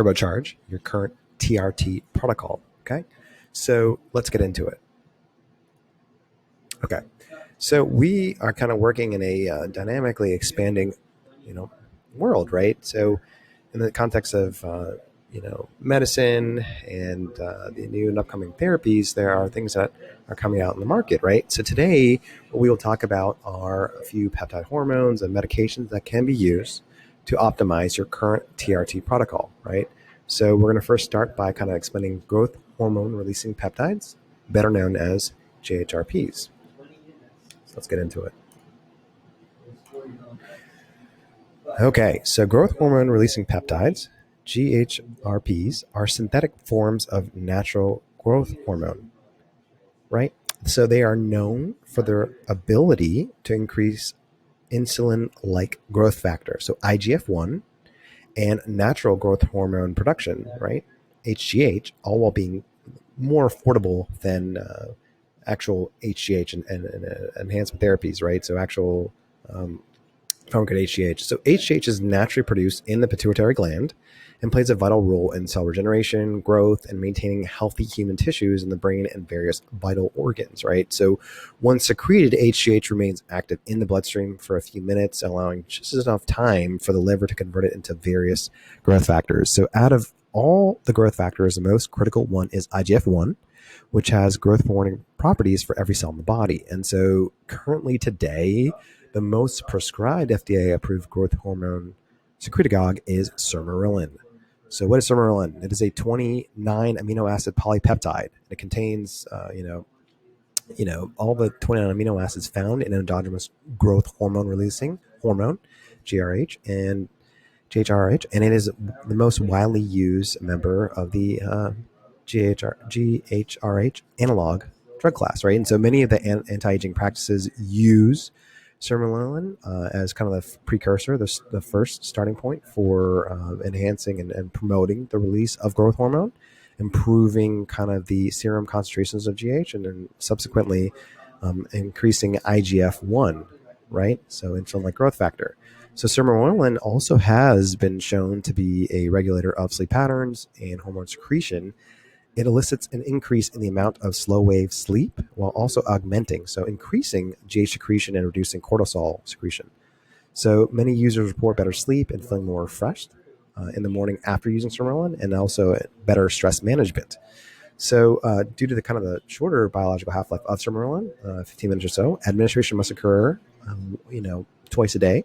Turbocharge your current TRT protocol. Okay, so let's get into it. Okay, so we are kind of working in a dynamically expanding, world, right? So in the context of medicine and the new and upcoming therapies, there are things that are coming out in the market, right? So today, what we will talk about are a few peptide hormones and medications that can be used to optimize your current TRT protocol, right? So we're going to first start by kind of explaining growth hormone releasing peptides, better known as GHRPs. So let's get into it. Okay, so growth hormone releasing peptides, GHRPs, are synthetic forms of natural growth hormone, right? So they are known for their ability to increase insulin-like growth factor, so IGF-1, and natural growth hormone production, right? HGH, all while being more affordable than actual HGH and enhancement therapies, right? So actual pharmacological HGH. So HGH is naturally produced in the pituitary gland and plays a vital role in cell regeneration, growth, and maintaining healthy human tissues in the brain and various vital organs, right? So once secreted, HGH remains active in the bloodstream for a few minutes, allowing just enough time for the liver to convert it into various growth factors. So out of all the growth factors, the most critical one is IGF-1, which has growth hormone properties for every cell in the body. And so currently today, the most prescribed FDA-approved growth hormone secretagogue is Sermorelin. So what is Sermorelin? It is a 29 amino acid polypeptide. It contains, all the 29 amino acids found in endogenous growth hormone releasing hormone, GRH, and GHRH, and it is the most widely used member of the GHRH analog drug class, right? And so many of the anti-aging practices use Sermorelin as kind of the precursor, the first starting point for enhancing and promoting the release of growth hormone, improving kind of the serum concentrations of GH, and then subsequently increasing IGF-1, right? So insulin-like growth factor. So Sermorelin also has been shown to be a regulator of sleep patterns and hormone secretion. It elicits an increase in the amount of slow-wave sleep while also augmenting, so increasing GH secretion and reducing cortisol secretion. So many users report better sleep and feeling more refreshed in the morning after using Sermorelin, and also better stress management. So due to the kind of the shorter biological half-life of Sermorelin, 15 minutes or so, administration must occur, twice a day,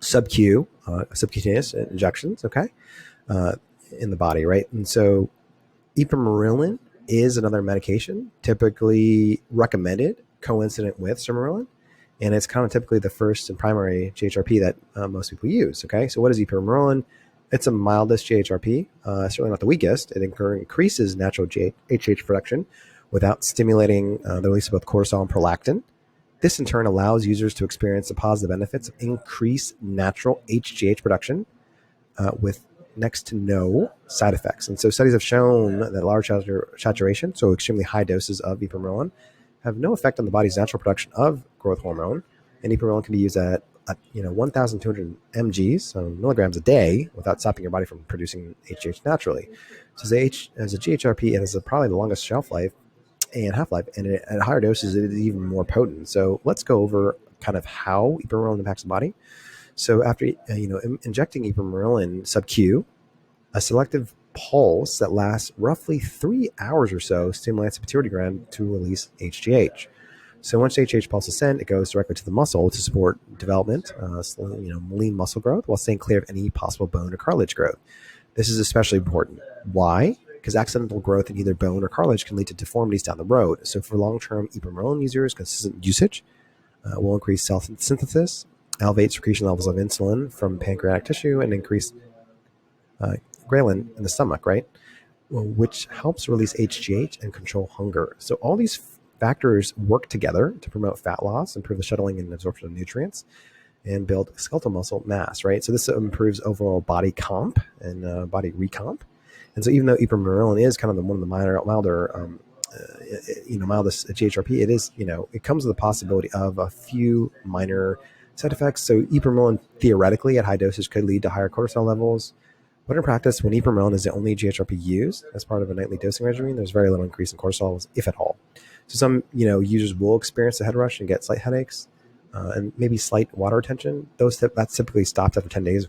subcutaneous injections, okay, in the body, right? And so Ipamorelin is another medication typically recommended coincident with Sermorelin, and it's kind of typically the first and primary GHRP that most people use. Okay, so what is Ipamorelin? It's a mildest GHRP, certainly not the weakest. It increases natural HGH production without stimulating the release of both cortisol and prolactin. This in turn allows users to experience the positive benefits of increased natural HGH production with next to no side effects. And so studies have shown that large saturation, so extremely high doses of Ipamorelin, have no effect on the body's natural production of growth hormone. And Ipamorelin can be used at 1,200 mgs, so milligrams a day, without stopping your body from producing HGH naturally. So as a GHRP, it has probably the longest shelf life and half-life, and at higher doses, it is even more potent. So let's go over kind of how Ipamorelin impacts the body. So after injecting Ipamorelin sub-Q, a selective pulse that lasts roughly 3 hours or so stimulates the pituitary gland to release HGH. So once HGH pulses send, it goes directly to the muscle to support development, lean muscle growth, while staying clear of any possible bone or cartilage growth. This is especially important. Why? Because accidental growth in either bone or cartilage can lead to deformities down the road. So for long-term Ipamorelin users, consistent usage will increase cell synthesis, elevate secretion levels of insulin from pancreatic tissue, and increase ghrelin in the stomach, right? Which helps release HGH and control hunger. So all these factors work together to promote fat loss, improve the shuttling and absorption of nutrients, and build skeletal muscle mass, right? So this improves overall body comp and body recomp. And so even though Ipamorelin is kind of one of the milder mildest GHRP, it is, it comes with the possibility of a few minor side effects. So Ipamorelin theoretically at high doses could lead to higher cortisol levels, But in practice, when ipamorelin is the only GHRP used as part of a nightly dosing regimen, there's very little increase in cortisol levels, if at all. So some users will experience a head rush and get slight headaches and maybe slight water retention. That's typically stopped after 10 days of